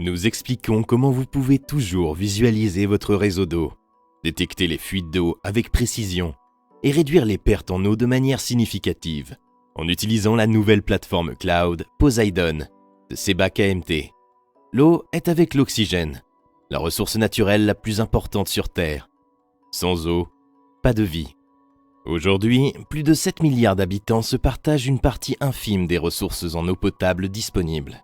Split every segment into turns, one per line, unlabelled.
nous expliquons comment vous pouvez toujours visualiser votre réseau d'eau, détecter les fuites d'eau avec précision et réduire les pertes en eau de manière significative en utilisant la nouvelle plateforme cloud Poseidon de Seba KMT. L'eau est avec l'oxygène, la ressource naturelle la plus importante sur Terre. Sans eau, pas de vie. Aujourd'hui, plus de 7 milliards d'habitants se partagent une partie infime des ressources en eau potable disponibles.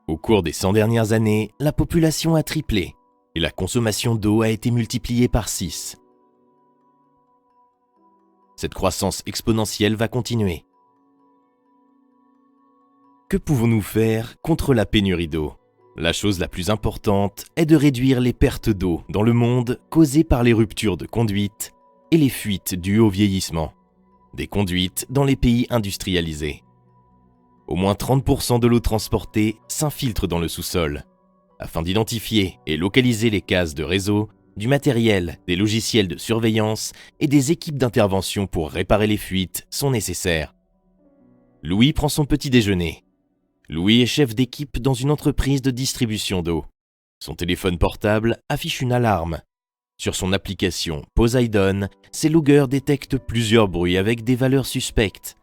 Au cours des 100 dernières années, la population a triplé et la consommation d'eau a été multipliée par 6. Cette croissance exponentielle va continuer. Que pouvons-nous faire contre la pénurie d'eau ? La chose la plus importante est de réduire les pertes d'eau dans le monde causées par les ruptures de conduites et les fuites dues au vieillissement des conduites dans les pays industrialisés. Au moins 30% de l'eau transportée s'infiltre dans le sous-sol. Afin d'identifier et localiser les cases de réseau, du matériel, des logiciels de surveillance et des équipes d'intervention pour réparer les fuites sont nécessaires. Louis prend son petit déjeuner. Louis est chef d'équipe dans une entreprise de distribution d'eau. Son téléphone portable affiche une alarme. Sur son application Poseidon, ses loggers détectent plusieurs bruits avec des valeurs suspectes.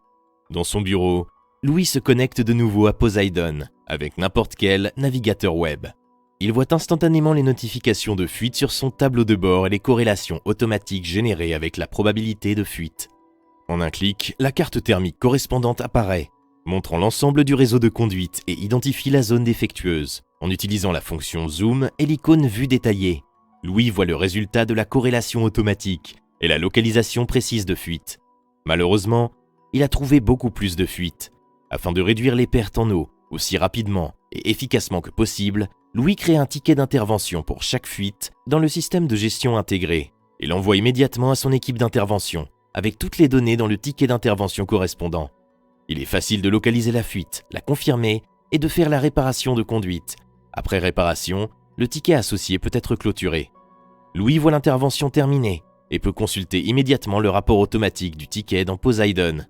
Dans son bureau, Louis se connecte de nouveau à Poseidon avec n'importe quel navigateur web. Il voit instantanément les notifications de fuite sur son tableau de bord et les corrélations automatiques générées avec la probabilité de fuite. En un clic, la carte thermique correspondante apparaît, montrant l'ensemble du réseau de conduite et identifie la zone défectueuse. En utilisant la fonction Zoom et l'icône Vue détaillée, Louis voit le résultat de la corrélation automatique et la localisation précise de fuite. Malheureusement, il a trouvé beaucoup plus de fuites. Afin de réduire les pertes en eau aussi rapidement et efficacement que possible, Louis crée un ticket d'intervention pour chaque fuite dans le système de gestion intégré et l'envoie immédiatement à son équipe d'intervention avec toutes les données dans le ticket d'intervention correspondant. Il est facile de localiser la fuite, la confirmer et de faire la réparation de conduite. Après réparation, le ticket associé peut être clôturé. Louis voit l'intervention terminée et peut consulter immédiatement le rapport automatique du ticket dans Poseidon.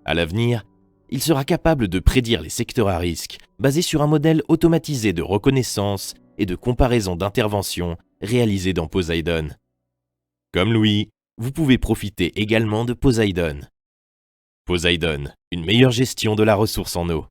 À l'avenir, il sera capable de prédire les secteurs à risque basés sur un modèle automatisé de reconnaissance et de comparaison d'interventions réalisé dans Poseidon. Comme Louis, vous pouvez profiter également de Poseidon. Poseidon, une meilleure gestion de la ressource en eau.